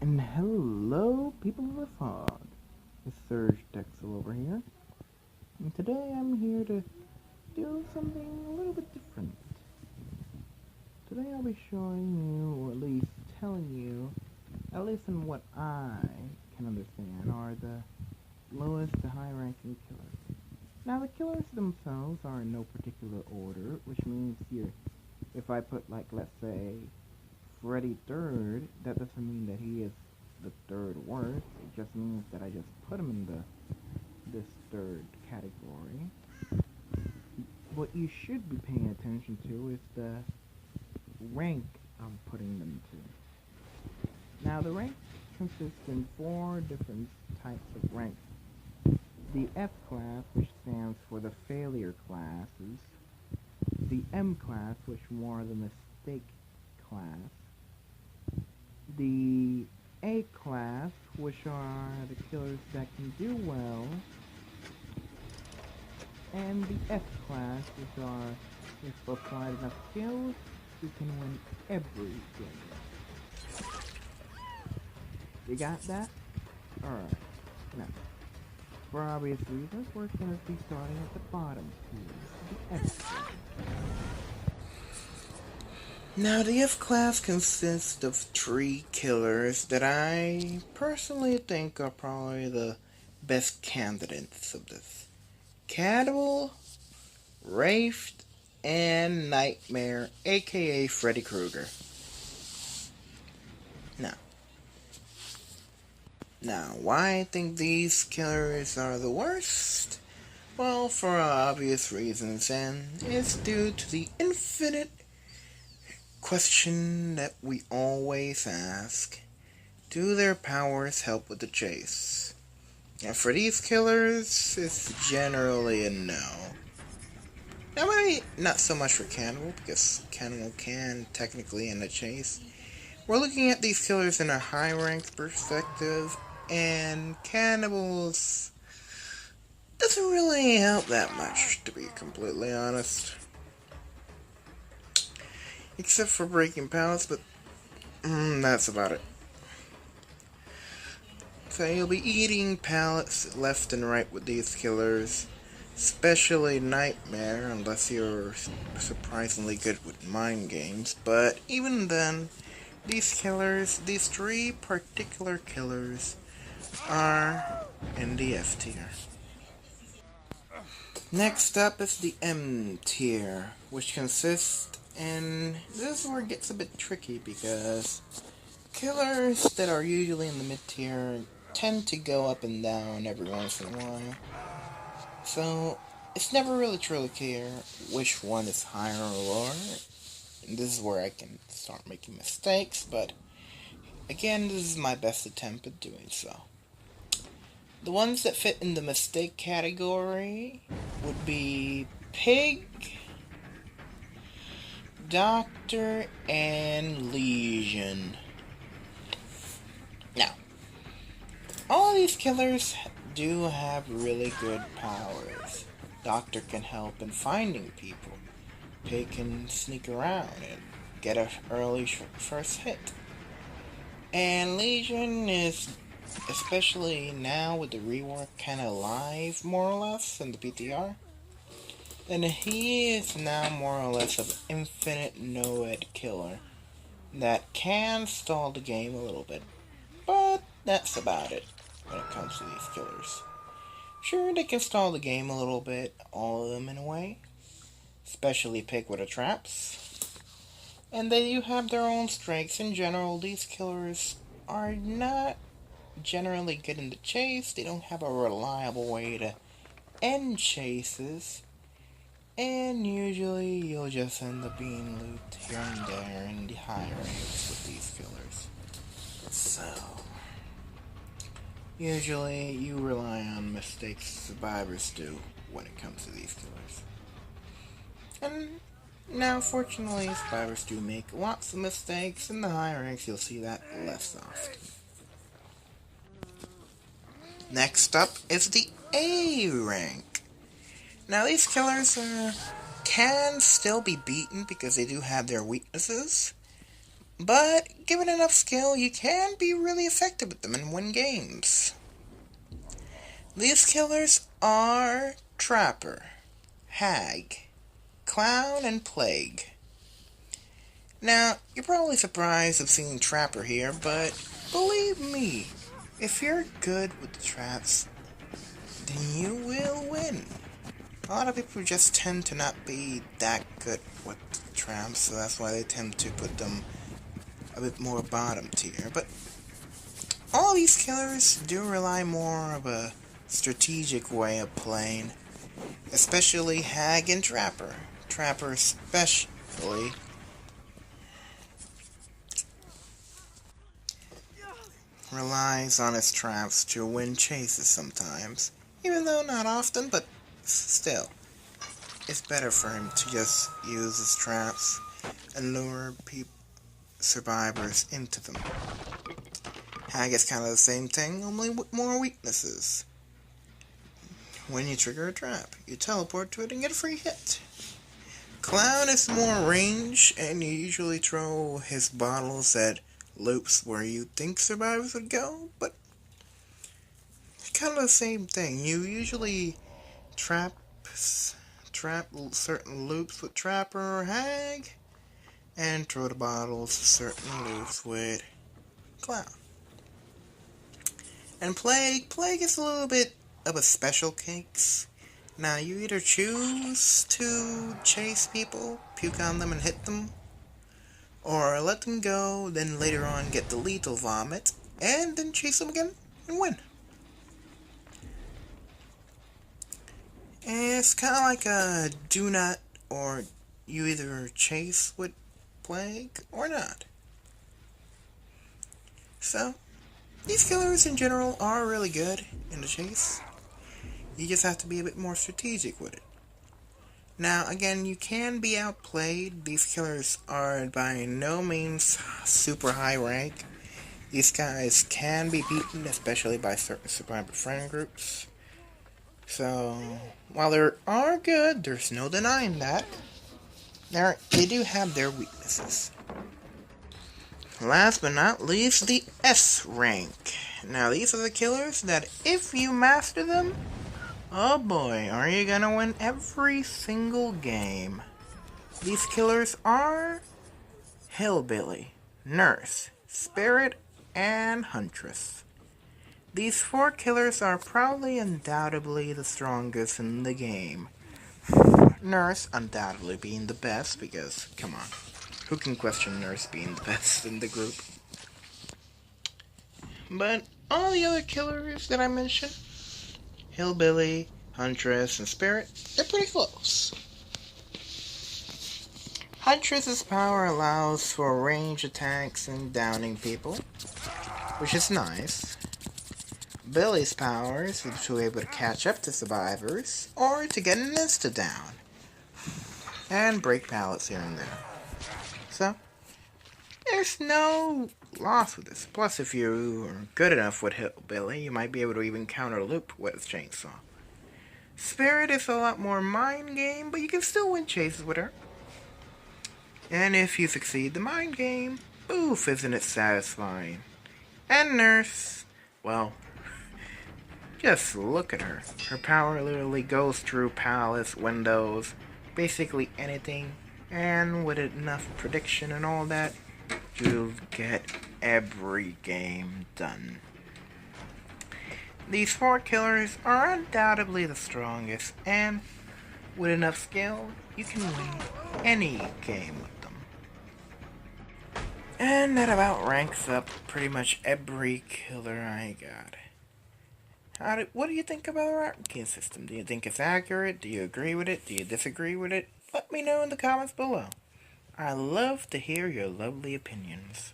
And hello, people of the fog. It's Surge Dexel over here. And today I'm here to do something a little bit different. Today I'll be showing you, or at least telling you, at least in what I can understand, are the lowest to high-ranking killers. Now the killers themselves are in no particular order, which means if I put, like, let's say, Freddy third, that doesn't mean that he is the third worst. It just means that I just put him in this third category. What you should be paying attention to is the rank I'm putting them to. Now the rank consists in 4 different types of ranks. The F class, which stands for the failure classes. The M class, which more the mistake class. The A class, which are the killers that can do well, and the F class, which are, if applied enough skills, you can win every game. You got that? Alright, now, for obvious reasons, we're going to be starting at the bottom here, the F class. Now, the F class consists of 3 killers that I personally think are probably the best candidates of this. Cannibal, Wraith, and Nightmare, aka Freddy Krueger. Now, why I think these killers are the worst? Well, for obvious reasons, and it's due to the infinite question that we always ask: do their powers help with the chase? Now, for these killers, it's generally a no. Now, maybe not so much for Cannibal, because Cannibal can technically end the chase. We're looking at these killers in a high ranked perspective, and Cannibals doesn't really help that much, to be completely honest. Except for breaking pallets, but that's about it. So you'll be eating pallets left and right with these killers, especially Nightmare, unless you're surprisingly good with mind games. But even then, these 3 particular killers, are in the F tier. Next up is the M tier, which consists in, this is where it gets a bit tricky because killers that are usually in the mid tier tend to go up and down every once in a while. So it's never really truly clear which one is higher or lower. And this is where I can start making mistakes, but again, this is my best attempt at doing so. The ones that fit in the mistake category would be Pig, Doctor, and Legion. Now, all of these killers do have really good powers. Doctor can help in finding people. Pig can sneak around and get an early first hit. And Legion is, especially now with the rework, kinda live, more or less, in the PTR. And he is now more or less an infinite no-ed killer that can stall the game a little bit. But that's about it when it comes to these killers. Sure, they can stall the game a little bit, all of them in a way. Especially Pig with the traps. And they do have their own strengths. In general, these killers are not generally good in the chase. They don't have a reliable way to end chases. And usually you'll just end up being looped here and there in the high ranks with these killers. So, usually you rely on mistakes survivors do when it comes to these killers. And now, fortunately, survivors do make lots of mistakes. In the high ranks, you'll see that less often. Next up is the A rank. Now, these killers can still be beaten because they do have their weaknesses. But given enough skill, you can be really effective with them and win games. These killers are Trapper, Hag, Clown, and Plague. Now, you're probably surprised of seeing Trapper here, but believe me, if you're good with the traps, then you will win. A lot of people just tend to not be that good with the traps, so that's why they tend to put them a bit more bottom tier. But all these killers do rely more of a strategic way of playing, especially Hag and Trapper. Trapper especially relies on his traps to win chases sometimes, even though not often, but still. It's better for him to just use his traps and lure survivors into them. Hag is kind of the same thing, only with more weaknesses. When you trigger a trap, you teleport to it and get a free hit. Clown is more range, and you usually throw his bottles at loops where you think survivors would go, but it's kind of the same thing. You usually trap certain loops with Trapper or Hag, and throw the bottles to certain loops with Clown. And Plague is a little bit of a special case. Now, you either choose to chase people, puke on them and hit them, or let them go, then later on get the lethal vomit, and then chase them again and win. And it's kind of like a do not, or you either chase with Plague or not. So, these killers in general are really good in the chase. You just have to be a bit more strategic with it. Now, again, you can be outplayed. These killers are by no means super high rank. These guys can be beaten, especially by certain survivor friend groups. So, while they are good, there's no denying that. They do have their weaknesses. Last but not least, the S rank. Now, these are the killers that if you master them, oh boy, are you gonna win every single game. These killers are Hillbilly, Nurse, Spirit, and Huntress. These 4 killers are probably undoubtedly the strongest in the game. Nurse undoubtedly being the best because, come on, who can question Nurse being the best in the group? But all the other killers that I mentioned, Hillbilly, Huntress, and Spirit, they're pretty close. Huntress's power allows for range attacks and downing people, which is nice. Billy's powers is to be able to catch up to survivors, or to get an insta-down, and break pallets here and there. So, there's no loss with this. Plus, if you are good enough with Billy, you might be able to even counter loop with his chainsaw. Spirit is a lot more mind game, but you can still win chases with her. And if you succeed the mind game, oof, isn't it satisfying? And Nurse, well, just look at her. Her power literally goes through palace, windows, basically anything, and with enough prediction and all that, you'll get every game done. These 4 killers are undoubtedly the strongest, and with enough skill, you can win any game with them. And that about ranks up pretty much every killer I got. What do you think about the ranking system? Do you think it's accurate? Do you agree with it? Do you disagree with it? Let me know in the comments below. I love to hear your lovely opinions.